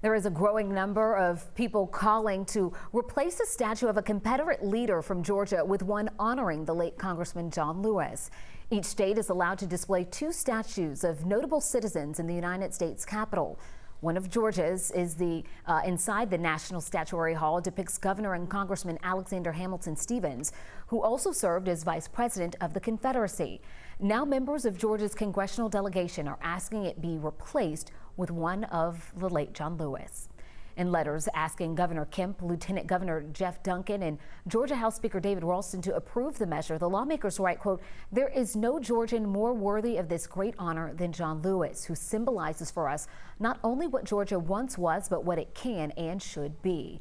There is a growing number of people calling to replace the statue of a Confederate leader from Georgia with one honoring the late Congressman John Lewis. Each state is allowed to display two statues of notable citizens in the United States Capitol. One of Georgia's is inside the National Statuary Hall, depicts Governor and Congressman Alexander Hamilton Stevens, who also served as Vice President of the Confederacy. Now members of Georgia's congressional delegation are asking it be replaced with one of the late John Lewis. In letters asking Governor Kemp, Lieutenant Governor Jeff Duncan, and Georgia House Speaker David Ralston to approve the measure, the lawmakers write, quote, "There is no Georgian more worthy of this great honor than John Lewis, who symbolizes for us not only what Georgia once was, but what it can and should be."